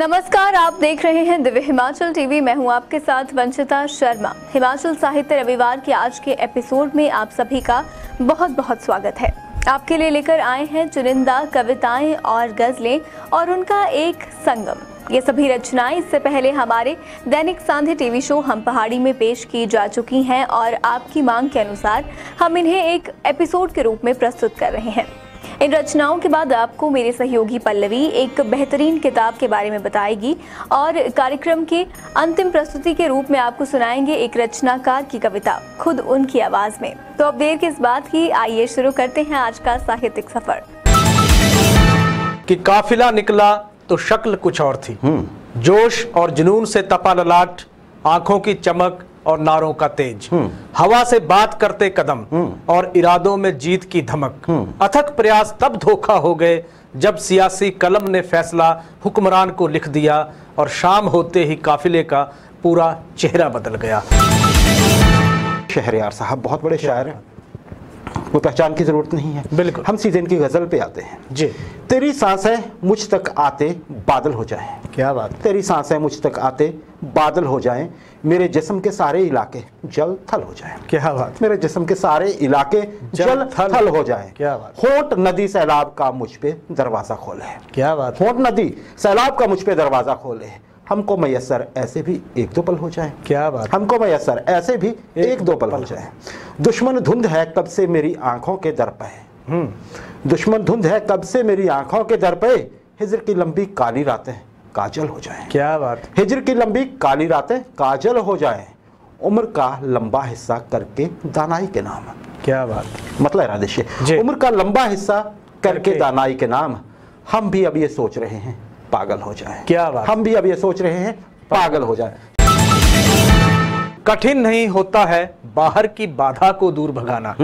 नमस्कार, आप देख रहे हैं दिव्य हिमाचल टीवी। मैं हूं आपके साथ वंशिता शर्मा। हिमाचल साहित्य रविवार के आज के एपिसोड में आप सभी का बहुत बहुत स्वागत है। आपके लिए लेकर आए हैं चुनिंदा कविताएं और गजलें और उनका एक संगम। ये सभी रचनाएं इससे पहले हमारे दैनिक सांध्य टीवी शो हम पहाड़ी में पेश की जा चुकी हैं और आपकी मांग के अनुसार हम इन्हें एक एपिसोड के रूप में प्रस्तुत कर रहे हैं। इन रचनाओं के बाद आपको मेरे सहयोगी पल्लवी एक बेहतरीन किताब के बारे में बताएगी और कार्यक्रम की अंतिम प्रस्तुति के रूप में आपको सुनाएंगे एक रचनाकार की कविता खुद उनकी आवाज में। तो अब देर किस बात की, आइए शुरू करते हैं आज का साहित्यिक सफर। कि काफिला निकला तो शक्ल कुछ और थी, जोश और जुनून से तपा ललाट, आंखों की चमक और नारों का तेज, हवा से बात करते कदम और इरादों में जीत की धमक। अथक प्रयास तब धोखा हो गए जब सियासी कलम ने फैसला हुक्मरान को लिख दिया और शाम होते ही काफिले का पूरा चेहरा बदल गया। शहरयार साहब बहुत बड़े शायर हैं, वो पहचान की जरूरत नहीं है। बिल्कुल, हम सीधे इनकी गजल पे आते हैं जी। तेरी सांसें मुझ तक आते बादल हो जाएं। क्या बात। तेरी सांसें मुझ तक आते बादल हो जाएं, मेरे जिस्म के सारे इलाके जल थल हो जाएं। क्या बात। मेरे जिस्म के सारे इलाके जल थल हो जाएं। क्या बात। होंठ नदी सैलाब का मुझ पे दरवाजा खोले। क्या बात। होंठ नदी सैलाब का मुझ पे दरवाजा खोले, हमको मैसर ऐसे भी एक दो पल हो जाए। क्या बात। हमको मैसर ऐसे भी एक दो पल हो जाए। दुश्मन धुंध है कब से मेरी आंखों के दर पे, दुश्मन धुंध है कब से मेरी आंखों के दर पे, हिज्र की लंबी काली रातें काजल हो जाएं। क्या बात। हिज्र की लंबी काली रातें काजल हो जाएं, उम्र का लंबा हिस्सा करके दानाई के नाम। क्या बात। मतलब इरादे, उम्र का लंबा हिस्सा करके दानाई के नाम, हम भी अब ये सोच रहे हैं पागल हो जाए। क्या बात। हम भी अब ये सोच रहे हैं पागल हो जाए। कठिन नहीं होता है बाहर की बाधा को दूर भगाना,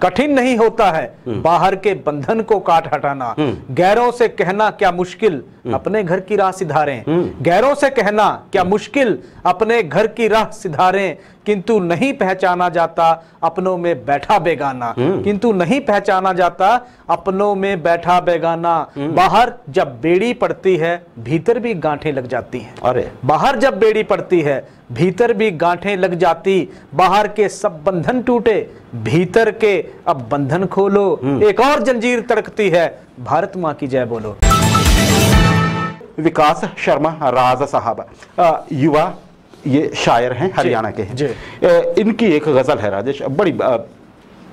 कठिन नहीं होता है बाहर के बंधन को काट हटाना। गैरों से कहना क्या मुश्किल अपने घर की राह सिधारें, गैरों से कहना क्या मुश्किल अपने घर की राह सिधारें, किंतु नहीं पहचाना जाता अपनों में बैठा बेगाना, किंतु नहीं पहचाना जाता अपनों में बैठा बेगाना। बाहर जब बेड़ी पड़ती है भीतर भी गांठें लग जाती हैं। अरे बाहर जब बेड़ी पड़ती है भीतर भी गांठें लग जाती, बाहर के सब बंधन टूटे भीतर के अब बंधन खोलो, एक और जंजीर तड़कती है भारत माँ की जय बोलो। विकास शर्मा राज साहब युवा ये शायर हैं, हरियाणा के हैं। इनकी एक गजल है राजेश, बड़ी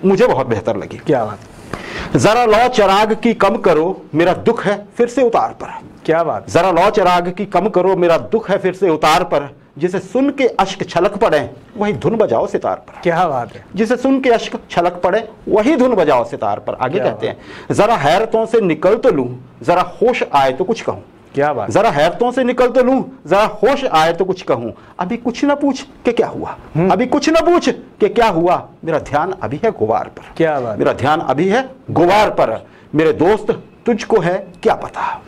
मुझे बहुत बेहतर लगी। क्या बात। जरा लो चिराग की कम करो मेरा दुख है फिर से उतार पर। क्या बात। जरा लो चिराग की कम करो मेरा दुख है फिर से उतार पर, जिसे सुन के अश्क छलक पड़े वही धुन बजाओ सितार पर। क्या बात है। जिसे सुन के अश्क छलक पड़े वही धुन बजाओ सितार पर। आगे कहते हैं, जरा हैरतों से निकल तो लूं जरा होश आए तो कुछ कहूं। क्या बात। जरा हैरतों से निकल तो लूं जरा होश आए तो कुछ कहूं, अभी कुछ न पूछ के क्या हुआ, अभी कुछ न पूछ के क्या हुआ, मेरा ध्यान अभी है गुवार पर। क्या बात। मेरा ध्यान अभी है गुवार पर, मेरे दोस्त तुझको है क्या पता,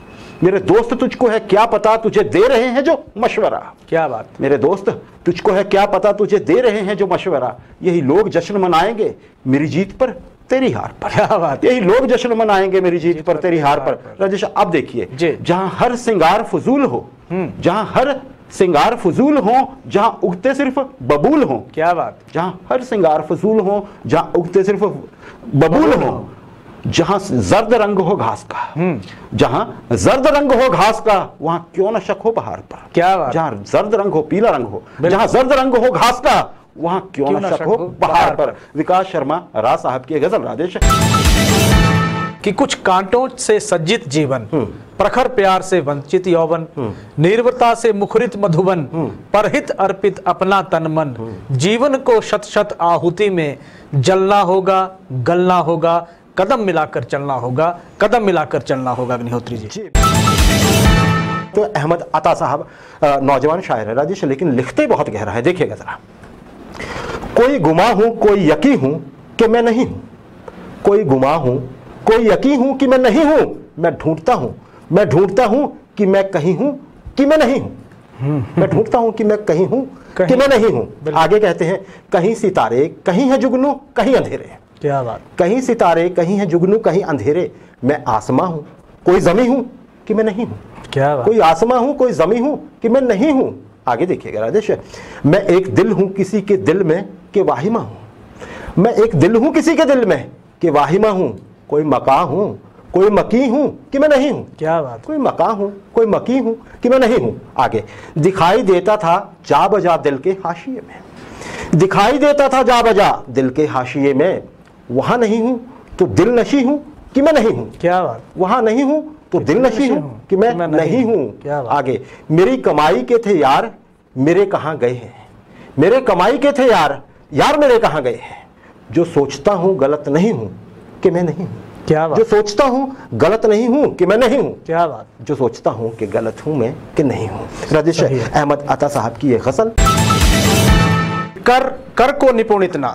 मेरे दोस्त तुझको है क्या पता तुझे दे रहे हैं जो मशवरा। क्या बात। मेरे दोस्त तुझको है क्या पता तुझे दे रहे हैं जो मशवरा, यही लोग जश्न मनाएंगे मेरी जीत पर तेरी हार पर। क्या बात। यही लोग जश्न मनाएंगे मेरी जीत पर तेरी हार पर। राजेश अब देखिए, जहां हर सिंगार फजूल हो, जहां हर सिंगार फजूल हो, जहां उगते सिर्फ बबूल हो। क्या बात। जहां हर सिंगार फजूल हो, जहां उगते सिर्फ बबूल हो, जहां जर्द रंग हो घास का, जहां जर्द रंग हो घास का वहां क्यों न शक हो पहाड़ पर। क्या बात। जहां जर्द रंग हो पीला रंग हो, जहां जर्द रंग हो घास का वहां क्यों न शक हो पहाड़ पर। विकास शर्मा राज साहब की गजल राजेश। कि कुछ कांटों से सज्जित जीवन, प्रखर प्यार से वंचित यौवन, निर्वता से मुखरित मधुबन, परहित अर्पित अपना तन मन, जीवन को शत शत आहुति में जलना होगा गलना होगा, कदम मिलाकर चलना होगा, कदम मिलाकर चलना होगा। अग्निहोत्री जी। तो अहमद अता साहब नौजवान शायर है राजेश, लेकिन लिखते बहुत गहरा है। देखिएगा जरा, कोई गुमा हूं कोई यकी हूं कि मैं नहीं हूं, कोई गुमा हूं कोई यकी हूं कि मैं नहीं हूं, मैं ढूंढता हूं कि मैं कहीं हूं कि मैं नहीं हूं, मैं ढूंढता हूं कि मैं कहीं हूं कि मैं नहीं हूं। आगे कहते हैं, कहीं सितारे कहीं है जुगनू कहीं अंधेरे। क्या बात। कहीं सितारे कहीं है जुगनू कहीं अंधेरे, मैं आसमां हूं कोई जमी हूं कि मैं नहीं हूं। क्या बात? कोई आसमां हूं, कोई जमी हूं कि मैं नहीं हूं। आगे देखिएगा राजेश, मैं एक दिल हूं किसी के दिल में कि वाहिमा हूं। मैं एक दिल हूं किसी के दिल में कि वाहिमा हूं। कोई मका हूं, कोई मकी हूं कि मैं नहीं हूं। क्या बात? कोई मका हूं, कोई मकी हूं कि मैं नहीं हूं। आगे, दिखाई देता था जा बजा दिल के हाशिए में। दिखाई देता था जा बजा दिल के हाशिए में। वहां नहीं हूं तो दिल नशी हूं कि मैं नहीं हूं। क्या बात? वहां नहीं हूं तो दिल नशी हूं कि मैं नहीं हूं। आगे, मेरी कमाई के थे यार मेरे कहां गए हैं। मेरे कमाई के थे यार, यार मेरे कहां गए हैं। जो सोचता हूं गलत नहीं हूं कि मैं नहीं हूं। क्या बात? जो सोचता हूं गलत नहीं हूं कि मैं नहीं हूं। क्या बात? जो सोचता हूं कि गलत हूं मैं कि नहीं हूं। राजेश अहमद अता साहब की यह गजल। कर को निपुण इतना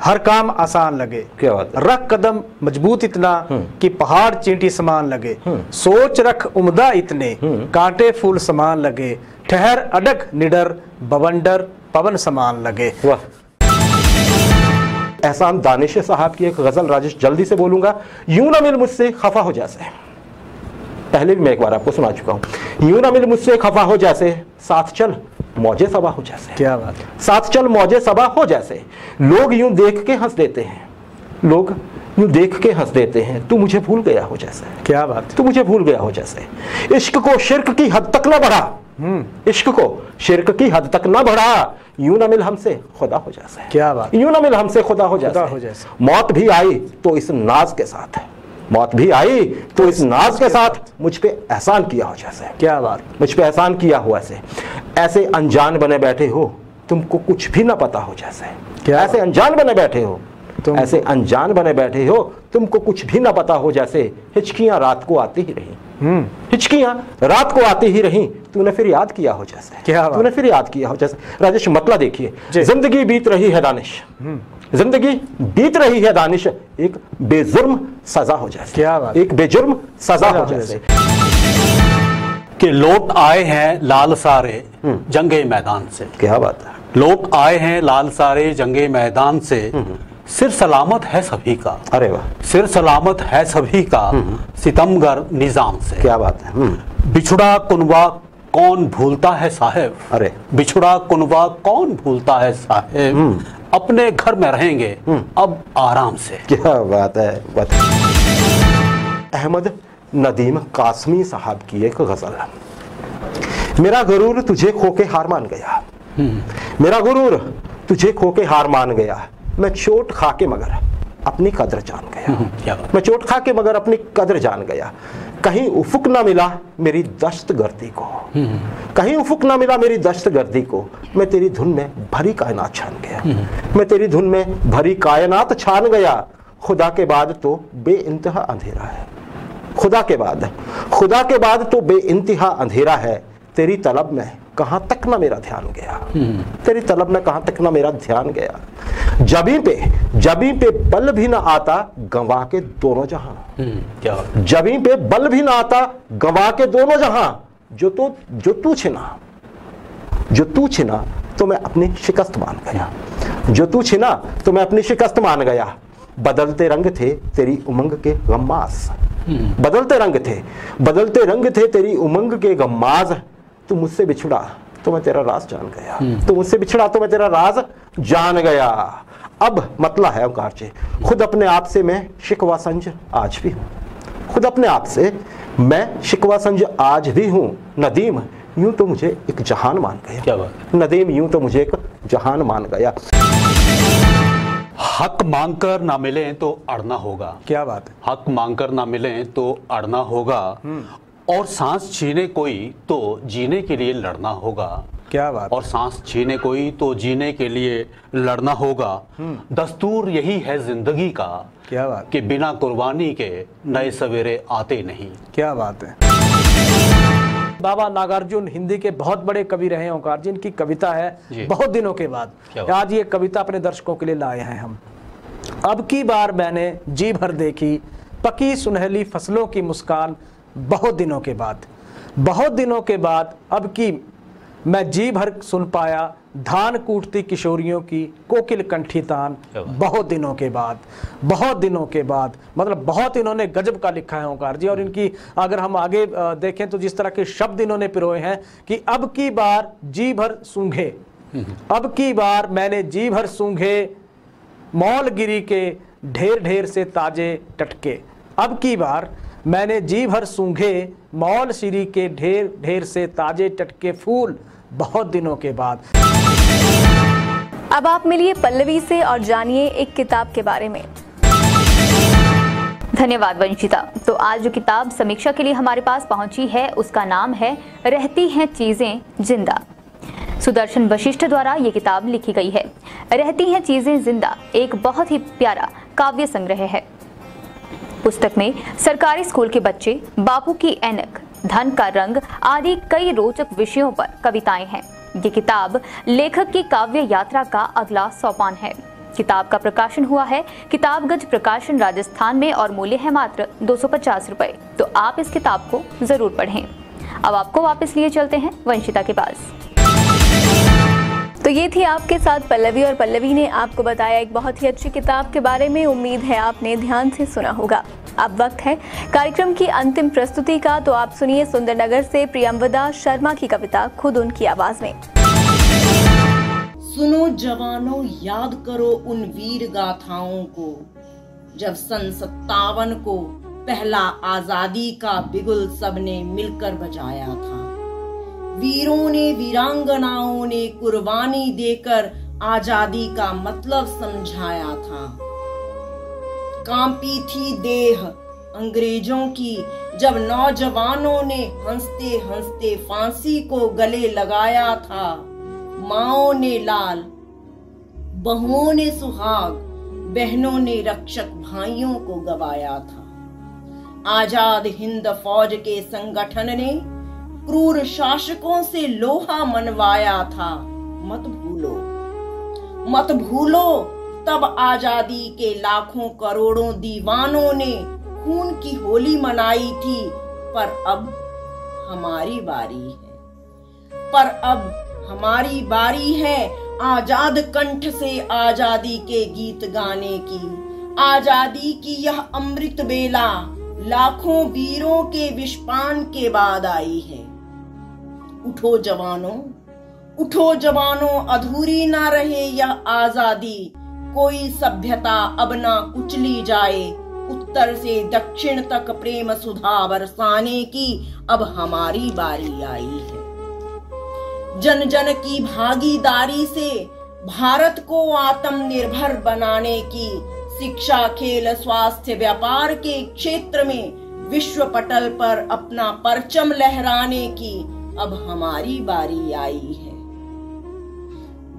हर काम आसान लगे। क्या बात है? रख कदम मजबूत इतना कि पहाड़ चींटी समान लगे। सोच रख उम्दा इतने कांटे फूल समान लगे। ठहर अडग निडर बवंडर पवन समान लगे। वाह। एहसान दानिश साहब की एक गजल राजेश जल्दी से बोलूंगा। यूं ना मिल मुझसे खफा हो जैसे, पहले भी मैं एक बार आपको सुना चुका हूं। यूं ना मिल मुझसे खफा हो जैसे, साथ चल मौजे सबा हो जैसे। क्या बात? साथ चल मौजे सबा हो जैसे। लोग यूं देख के हंस देते हैं, लोग यूं देख के हंस देते हैं। तू मुझे भूल गया हो जैसे। क्या बात? तू मुझे भूल गया हो जैसे। इश्क को शिर्क की हद तक ना बढ़ा, इश्क को शिर्क की हद तक ना बढ़ा। यूं ना मिल हमसे खुदा हो जैसे। क्या बात? यूं ना मिल हमसे खुदा हो जैसे। मौत भी आई तो इस नाज के साथ, मौत भी आई तो इस नाज के साथ मुझ पे एहसान किया हो जैसे। क्या बात? मुझ पे एहसान किया हो ऐसे। ऐसे अनजान बने बैठे हो तुमको कुछ भी ना पता हो जैसे। क्या? ऐसे अनजान बने बैठे हो तुम, ऐसे अनजान बने बैठे हो तुमको कुछ भी ना पता हो जैसे। हिचकियां रात को आती ही रही, हिचकियां रात को आती ही रही। तूने फिर याद किया हो जैसे। क्या? तूने फिर याद किया हो जैसे। राजेश मतला देखिए, जिंदगी बीत रही है दानिश, जिंदगी बीत रही है दानिश एक बेजुर्म सजा हो जैसे। क्या बात? एक बेजुर्म सजा हो जैसे। कि लौट आए हैं लाल सारे जंगे मैदान से। क्या बात है? लौट आए हैं लाल सारे जंगे मैदान से। सिर सलामत है सभी का। अरे वाह। सिर सलामत है सभी का सितमगर निजाम से। क्या बात है? बिछुड़ा कुनवा कौन भूलता है साहेब। अरे, बिछुड़ा कुनवा कौन भूलता है साहेब। अपने घर में रहेंगे अब आराम से। क्या बात है? अहमद नदीम कासमी साहब की एक गजल। मेरा गुरूर तुझे खो के हार मान गया, मेरा गुरूर तुझे खो के हार मान गया। मैं चोट खा के मगर अपनी कदर जान गया। मैं चोट खा के मगर अपनी कदर जान गया। कहीं उफुक ना मिला मेरी दश्त गर्दी को, कहीं उफुक ना मिला मेरी दश्त गर्दी को। मैं तेरी धुन में भरी कायनात छान गया, मैं तेरी धुन में भरी कायनात छान गया। खुदा के बाद तो बेइंतहा अंधेरा है, खुदा के बाद तो बेइंतहा अंधेरा है। तेरी तलब में कहां तक ना मेरा ध्यान गया, तेरी तलब में कहां तक ना मेरा ध्यान गया। जबी पे बल भी ना आता गंवा के दोनों जहां, जबी पे बल भी ना आता गंवा के दोनों जहां। जो तू छिना तो मैं अपनी शिकस्त मान गया, जो तू छिना तो मैं अपनी शिकस्त मान गया। बदलते रंग थे तेरी उमंग के गम्मास, बदलते रंग थे तेरी उमंग के गम्माज। तू मुझसे बिछड़ा तो मैं तेरा राज जान गया, तू मुझसे बिछड़ा तो मैं तेरा राज जान गया। अब मतला है ओंकार जी, खुद अपने आप से मैं शिकवा संज आज भी हूं, खुद अपने आप से मैं शिकवा संज आज भी हूं। नदीम यूं तो मुझे एक जहान मान गया। क्या बात? नदीम यूं तो मुझे एक जहान मान गया। हक मांगकर ना मिले तो अड़ना होगा। क्या बात है? हक मांगकर ना मिले तो अड़ना होगा। और सांस छीने कोई तो जीने के लिए लड़ना होगा। क्या बात? और सांस छीने कोई तो जीने के लिए लड़ना होगा। दस्तूर यही है जिंदगी का। क्या बात? कि बिना कुर्बानी के नए सवेरे आते नहीं। क्या बात है? बाबा नागार्जुन हिंदी के बहुत बड़े कवि रहे हैं ओंकार जी। इनकी कविता है बहुत दिनों के बाद आज ये कविता अपने दर्शकों के लिए लाए हैं हम। अब की बार मैंने जी भर देखी पकी सुनहली फसलों की मुस्कान। बहुत दिनों के बाद अब की मैं जी भर सुन पाया धान कूटती किशोरियों की कोकिल कंठी तान, बहुत दिनों के बाद, बहुत दिनों के बाद, मतलब बहुत इन्होंने गजब का लिखा है ओंकार जी। और इनकी अगर हम आगे देखें तो जिस तरह के शब्द इन्होंने पिरोए हैं कि अब की बार जी भर सूंघे, अब की बार मैंने जी भर सूंघे मौलगिरी के ढेर ढेर से ताजे टटके, अब की बार मैंने जी भर सूंघे मौल श्री के ढेर ढेर से ताजे टटके फूल, बहुत दिनों के बाद। अब आप मिलिए पल्लवी से और जानिए एक किताब के बारे में। धन्यवाद वंशिता। तो आज जो किताब समीक्षा के लिए हमारे पास पहुंची है उसका नाम है रहती हैं चीजें जिंदा। सुदर्शन वशिष्ठ द्वारा ये किताब लिखी गई है। रहती हैं चीजें जिंदा एक बहुत ही प्यारा काव्य संग्रह है। पुस्तक में सरकारी स्कूल के बच्चे, बापू की ऐनक, धन का रंग आदि कई रोचक विषयों पर कविताएं हैं। ये किताब लेखक की काव्य यात्रा का अगला सोपान है। किताब का प्रकाशन हुआ है किताबगंज प्रकाशन राजस्थान में और मूल्य है मात्र 250 रुपए। तो आप इस किताब को जरूर पढ़ें। अब आपको वापस लिए चलते हैं वंशिता के पास। तो ये थी आपके साथ पल्लवी, और पल्लवी ने आपको बताया एक बहुत ही अच्छी किताब के बारे में। उम्मीद है आपने ध्यान से सुना होगा। अब वक्त है कार्यक्रम की अंतिम प्रस्तुति का, तो आप सुनिए सुंदरनगर से प्रियंवदा शर्मा की कविता खुद उनकी आवाज में। सुनो जवानों, याद करो उन वीर गाथाओं को, जब सन 57 को पहला आजादी का बिगुल सबने मिलकर बजाया था। वीरों ने, वीरांगनाओं ने कुर्बानी देकर आजादी का मतलब समझाया था। कांपी थी देह अंग्रेजों की जब नौजवानों ने हंसते हंसते फांसी को गले लगाया था। माओं ने लाल, बहुओं ने सुहाग, बहनों ने रक्षक भाइयों को गवाया था। आजाद हिंद फौज के संगठन ने क्रूर शासकों से लोहा मनवाया था। मत भूलो, मत भूलो, तब आजादी के लाखों करोड़ों दीवानों ने खून की होली मनाई थी। पर अब हमारी बारी है, पर अब हमारी बारी है आजाद कंठ से आजादी के गीत गाने की। आजादी की यह अमृत बेला लाखों वीरों के विषपान के बाद आई है। उठो जवानों, उठो जवानों, अधूरी ना रहे यह आजादी। कोई सभ्यता अब ना कुचली जाए, उत्तर से दक्षिण तक प्रेम सुधा बरसाने की अब हमारी बारी आई है। जन जन की भागीदारी से भारत को आत्मनिर्भर बनाने की, शिक्षा, खेल, स्वास्थ्य, व्यापार के क्षेत्र में विश्व पटल पर अपना परचम लहराने की अब हमारी बारी आई है।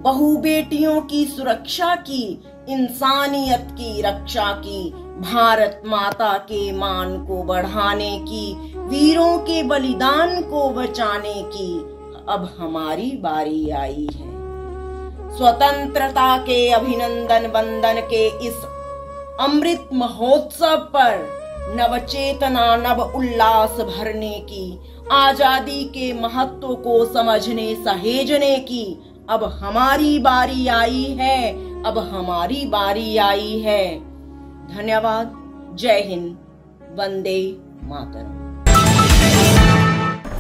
बहु बेटियों की सुरक्षा की, इंसानियत की रक्षा की, भारत माता के मान को बढ़ाने की, वीरों के बलिदान को बचाने की अब हमारी बारी आई है। स्वतंत्रता के अभिनंदन वंदन के इस अमृत महोत्सव पर नव चेतना, नव उल्लास भरने की, आजादी के महत्व को समझने सहेजने की अब हमारी बारी आई है, अब हमारी बारी आई है। धन्यवाद। जय हिंद। वंदे मातरम।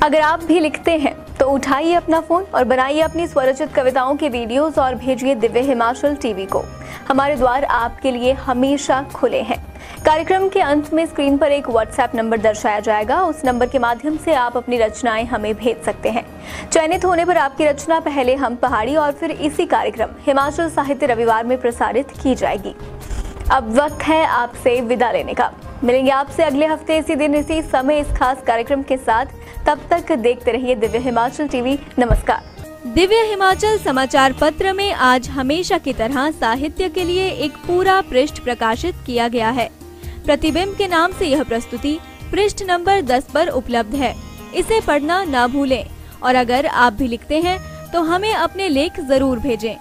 अगर आप भी लिखते हैं तो उठाइए अपना फोन और बनाइए अपनी स्वरचित कविताओं के वीडियोस और भेजिए दिव्य हिमाचल टीवी को। हमारे द्वार आपके लिए हमेशा खुले हैं। कार्यक्रम के अंत में स्क्रीन पर एक व्हाट्सएप नंबर दर्शाया जाएगा। उस नंबर के माध्यम से आप अपनी रचनाएं हमें भेज सकते हैं। चयनित होने पर आपकी रचना पहले हम पहाड़ी और फिर इसी कार्यक्रम हिमाचल साहित्य रविवार में प्रसारित की जाएगी। अब वक्त है आपसे विदा लेने का। मिलेंगे आपसे अगले हफ्ते इसी दिन इसी समय इस खास कार्यक्रम के साथ। तब तक देखते रहिए दिव्य हिमाचल टीवी। नमस्कार। दिव्य हिमाचल समाचार पत्र में आज हमेशा की तरह साहित्य के लिए एक पूरा पृष्ठ प्रकाशित किया गया है। प्रतिबिंब के नाम से यह प्रस्तुति पृष्ठ नंबर 10 पर उपलब्ध है। इसे पढ़ना ना भूलें और अगर आप भी लिखते हैं तो हमें अपने लेख जरूर भेजें।